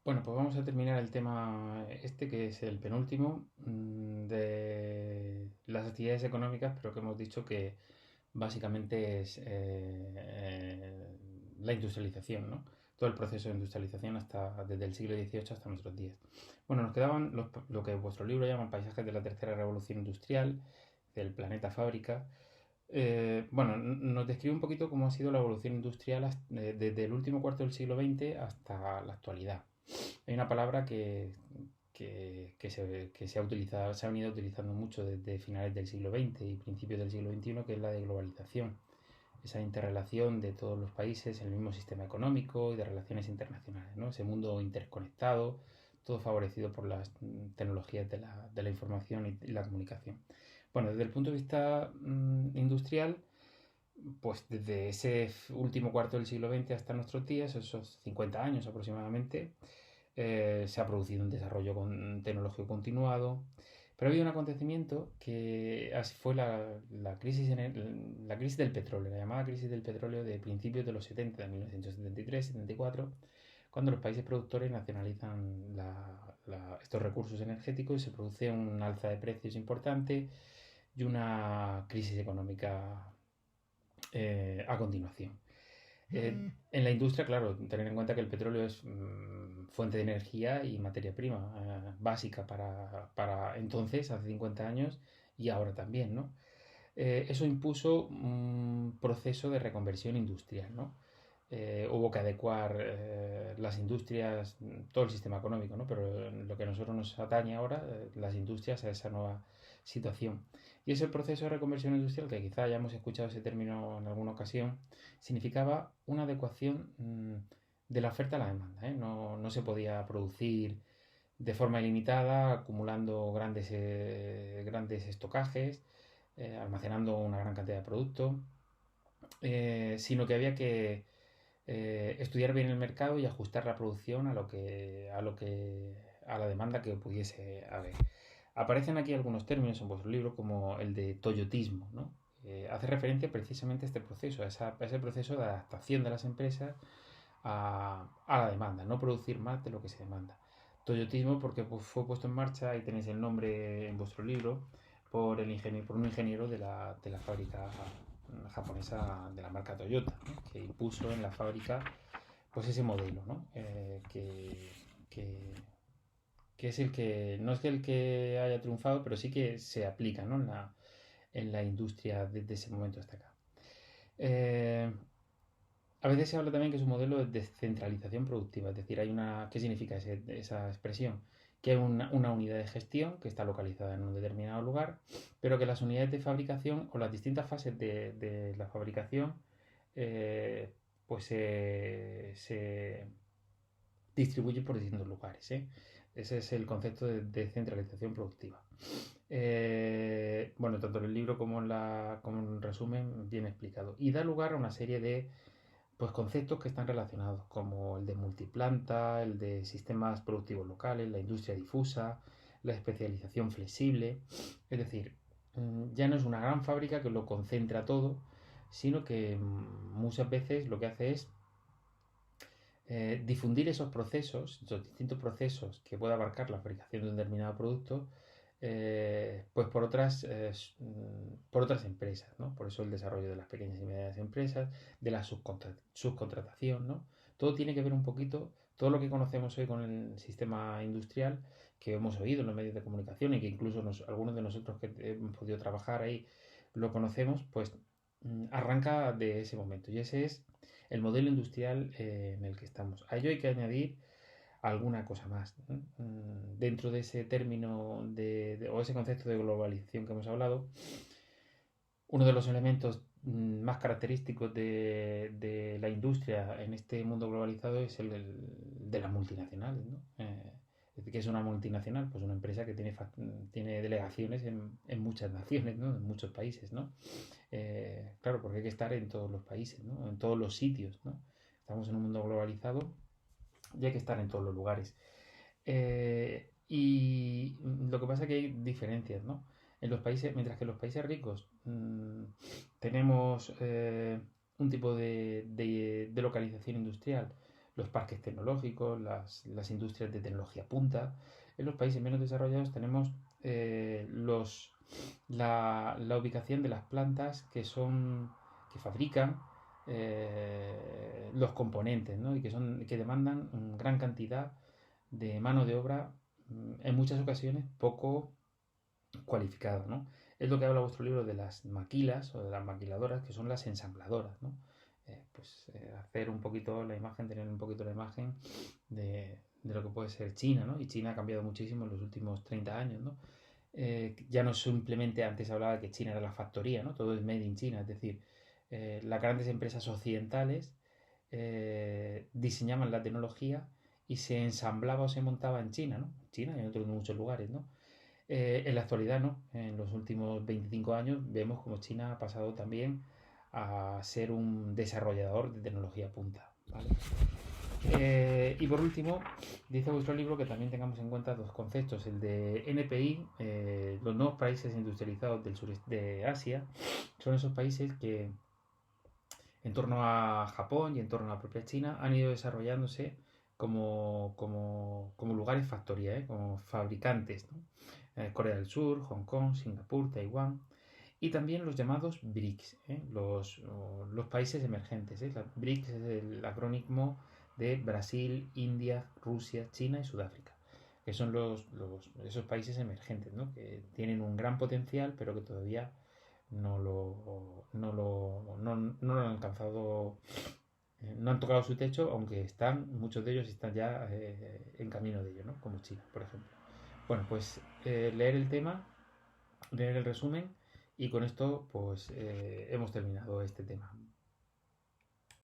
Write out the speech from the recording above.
Bueno, pues vamos a terminar el tema este, que es el penúltimo de las actividades económicas, pero que hemos dicho que básicamente es la industrialización, ¿no? Todo el proceso de industrialización desde el siglo XVIII hasta nuestros días. Bueno, nos quedaban lo que vuestro libro llama paisajes de la tercera revolución industrial, del planeta fábrica. Bueno, nos describe un poquito cómo ha sido la evolución industrial desde el último cuarto del siglo XX hasta la actualidad. Hay una palabra que se ha utilizado, se ha venido utilizando mucho desde finales del siglo XX y principios del siglo XXI, que es la de globalización. Esa interrelación de todos los países en el mismo sistema económico y de relaciones internacionales, ¿no? Ese mundo interconectado, todo favorecido por las tecnologías de la información y la comunicación. Bueno, desde el punto de vista industrial, pues desde ese último cuarto del siglo XX hasta nuestros días, esos 50 años aproximadamente, se ha producido un desarrollo tecnológico continuado, pero ha habido un acontecimiento que fue la crisis del petróleo, la llamada crisis del petróleo de principios de los 70, de 1973-74, cuando los países productores nacionalizan estos recursos energéticos y se produce un alza de precios importante y una crisis económica a continuación. En la industria, claro, tener en cuenta que el petróleo es fuente de energía y materia prima básica para entonces, hace 50 años, y ahora también, ¿no? Eso impuso un proceso de reconversión industrial, ¿no? Hubo que adecuar las industrias, todo el sistema económico, ¿no? Pero lo que a nosotros nos atañe ahora, las industrias, a esa nueva situación. Y ese proceso de reconversión industrial, que quizá hayamos escuchado ese término en alguna ocasión, significaba una adecuación de la oferta a la demanda, ¿eh? No se podía producir de forma ilimitada, acumulando grandes estocajes, almacenando una gran cantidad de producto, sino que había que estudiar bien el mercado y ajustar la producción a la demanda que pudiese haber. Aparecen aquí algunos términos en vuestro libro como el de toyotismo, ¿no? Hace referencia precisamente a este proceso, a ese proceso de adaptación de las empresas a la demanda, no producir más de lo que se demanda. Toyotismo porque pues, fue puesto en marcha, y tenéis el nombre en vuestro libro, por un ingeniero de la fábrica japonesa de la marca Toyota, ¿no? Que impuso en la fábrica pues ese modelo, ¿no? Que, que es el que, no es que el que haya triunfado, pero sí que se aplica, ¿no? En la industria desde ese momento hasta acá. Eh, a veces se habla también que es un modelo de descentralización productiva, es decir, ¿qué significa esa expresión? Que hay una unidad de gestión que está localizada en un determinado lugar, pero que las unidades de fabricación o las distintas fases de la fabricación eh, pues se distribuyen por distintos lugares, ¿eh? Ese es el concepto de descentralización productiva. Bueno, tanto en el libro como en el resumen, bien explicado. Y da lugar a una serie de pues conceptos que están relacionados, como el de multiplanta, el de sistemas productivos locales, la industria difusa, la especialización flexible. Es decir, ya no es una gran fábrica que lo concentra todo, sino que muchas veces lo que hace es difundir esos distintos procesos que puede abarcar la fabricación de un determinado producto, pues por otras empresas, ¿no? Por eso el desarrollo de las pequeñas y medianas empresas, de la subcontratación, ¿no? Todo tiene que ver un poquito, todo lo que conocemos hoy con el sistema industrial, que hemos oído en los medios de comunicación y que incluso algunos de nosotros que hemos podido trabajar ahí lo conocemos, pues arranca de ese momento. Y ese es el modelo industrial en el que estamos. A ello hay que añadir alguna cosa más, ¿no? Dentro de ese término o ese concepto de globalización que hemos hablado, uno de los elementos más característicos de la industria en este mundo globalizado es el de las multinacionales, ¿no? ¿Qué es una multinacional? Pues una empresa que tiene delegaciones en muchas naciones, ¿no? En muchos países, ¿no? Claro, porque hay que estar en todos los países, ¿no? En todos los sitios, ¿no? Estamos en un mundo globalizado y hay que estar en todos los lugares. Y lo que pasa es que hay diferencias, ¿no? En los países, mientras que en los países ricos tenemos un tipo de localización industrial, los parques tecnológicos, las industrias de tecnología punta. En los países menos desarrollados tenemos la ubicación de las plantas que fabrican los componentes, ¿no? Y que demandan gran cantidad de mano de obra, en muchas ocasiones poco cualificada, ¿no? Es lo que habla vuestro libro de las maquilas o de las maquiladoras, que son las ensambladoras, ¿no? Hacer un poquito la imagen, tener un poquito la imagen de lo que puede ser China, ¿no? Y China ha cambiado muchísimo en los últimos 30 años, ¿no? Ya no simplemente, antes hablaba de que China era la factoría, ¿no? Todo es made in China, es decir, las grandes empresas occidentales diseñaban la tecnología y se ensamblaba o se montaba en China, ¿no? China y en otros muchos lugares, ¿no? En la actualidad, ¿no? En los últimos 25 años vemos como China ha pasado también a ser un desarrollador de tecnología punta, ¿vale? Y por último, dice vuestro libro que también tengamos en cuenta dos conceptos, el de NPI, los nuevos países industrializados del sureste de Asia, son esos países que en torno a Japón y en torno a la propia China han ido desarrollándose como lugares factoría, como fabricantes, ¿no? Corea del Sur, Hong Kong, Singapur, Taiwán y también los llamados BRICS, los países emergentes. La BRICS es el acrónimo de Brasil, India, Rusia, China y Sudáfrica, que son esos países emergentes, ¿no? Que tienen un gran potencial pero que todavía no lo han alcanzado, no han tocado su techo, aunque muchos de ellos están ya en camino de ello, ¿no? Como China, por ejemplo. Bueno, pues leer el tema, leer el resumen y con esto pues hemos terminado este tema.